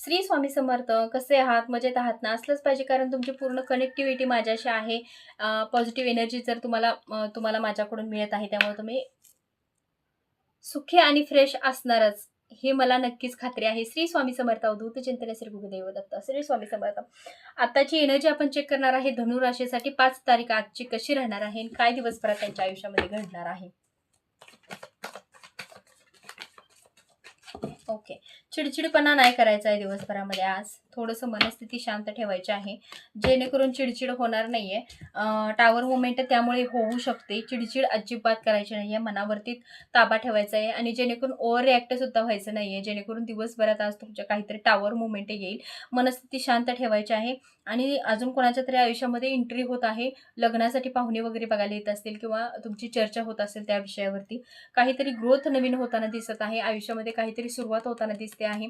श्री स्वामी समर्थ. कसे आहात? मजेत आहात ना? असलंच पाहिजे, कारण तुमची पूर्ण कनेक्टिव्हिटी माझ्याशी आहे. पॉझिटिव्ह एनर्जी जर तुम्हाला माझ्याकडून मिळत आहे, त्यामुळे तुम्ही सुखी आणि फ्रेश असणारच, हे मला नक्कीच खात्री आहे. श्री स्वामी समर्थ. अवधूत चिंतन श्री गुरुदेव दत्त. श्री स्वामी समर्थ. आताची एनर्जी आपण चेक करणार आहे. धनु राशीसाठी 5 तारीख आजची कशी राहणार आहे, काय दिवसभरात त्यांच्या आयुष्यामध्ये घडणार आहे. ओके. चिडचिडपणा नाही करायचा आहे दिवसभरामध्ये. आज थोडंसं मनस्थिती शांत ठेवायची आहे, जेणेकरून चिडचिड होणार नाहीये. टावर मुवमेंट त्यामुळे होऊ शकते. चिडचिड अजिबात करायची नाहीये. मनावरती ताबा ठेवायचा आहे आणि जेणेकरून ओव्हर रिॲक्ट सुद्धा व्हायचं नाहीये, जेणेकरून दिवसभरात आज तुमच्या काहीतरी टावर मुवमेंट येईल. मनस्थिती शांत ठेवायची आहे. आणि अजून कोणाच्या तरी आयुष्यामध्ये एंट्री होत आहे. लग्नासाठी पाहुणे वगैरे बघायला येत असतील किंवा तुमची चर्चा होत असेल त्या विषयावरती. काहीतरी ग्रोथ नवीन होताना दिसत आहे. आयुष्यामध्ये काहीतरी सुरुवात होताना दिसते आहे.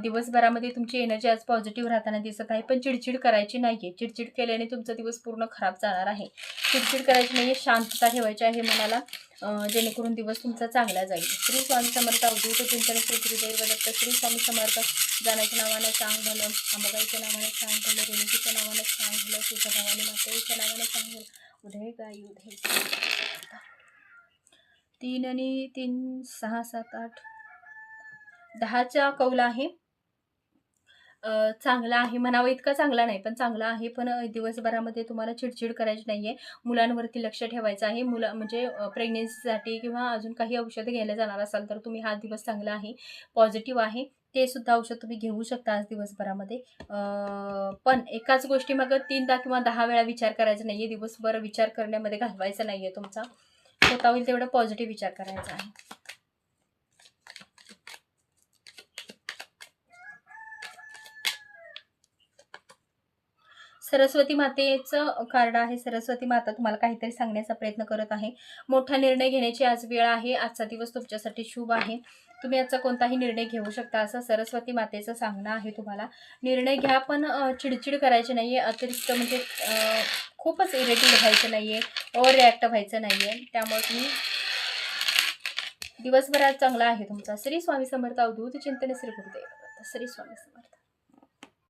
दिवसभरामध्ये तुमची एनर्जी आज पॉझिटिव्ह राहताना दिसत आहे. पण चिडचिड करायची नाहीये. चिडचिड केल्याने तुमचा दिवस पूर्ण खराब जाणार आहे. चिडचिड करायची नाहीये. शांतता ठेवायची आहे मनाला, जेणेकरून दिवस तुमचा चांगला जाईल. श्री स्वामी समर्थ. अवधूत चिंतन श्री गुरुदेव दत्त. श्री स्वामी समर्थ. जाण्याच्या नावानं सांग झालं, अंबाबाईच्या नावानं सांग झालं, रेणुकीच्या नावानं सांग झालं, तुळजाभवानी मातेच्या नावानं सांग झालं. उदय गाई उदय. 3 आणि 3 6 7 8 10चा कौल आहे. चांगला आहे म्हणावं, इतका चांगला नाही पण चांगला आहे. पण दिवसभरामध्ये तुम्हाला चिडचिड करायची नाहीये. मुलांवरती लक्ष ठेवायचं आहे. मुलं म्हणजे प्रेग्नन्सीसाठी किंवा अजून काही औषधं घ्यायला जाणार असाल तर तुम्ही हा दिवस चांगला आहे, पॉझिटिव्ह आहे. ते सुद्धा औषध तुम्ही घेऊ शकता आज दिवसभरामध्ये. पण एकाच गोष्टी मग 3दा किंवा 10 वेळा विचार करायचा नाहीये. दिवसभर विचार करण्यामध्ये घालवायचा नाहीये तुमचा. होता होईल तेवढा पॉझिटिव्ह विचार करायचा आहे. सरस्वती मातेचं कार्ड आहे. सरस्वती माता तुम्हाला काहीतरी सांगण्याचा प्रयत्न करत आहे. मोठा निर्णय घेण्याची आज वेळ आहे. आजचा दिवस तुमच्यासाठी शुभ आहे. तुम्ही आजचा कोणताही निर्णय घेऊ शकता, असं सरस्वती मातेचं सांगणं आहे तुम्हाला. निर्णय घ्या, पण चिडचिड करायची नाहीये. अतिरिक्त म्हणजे खूपच इरिटेट व्हायचं नाहीये, ओव्हर रिॲक्ट व्हायचं नाहीये. त्यामुळे तुम्ही दिवसभरात चांगला आहे तुमचा. श्री स्वामी समर्थ. अवधूत चिंतन श्री गुरुदेव. श्री स्वामी समर्थ.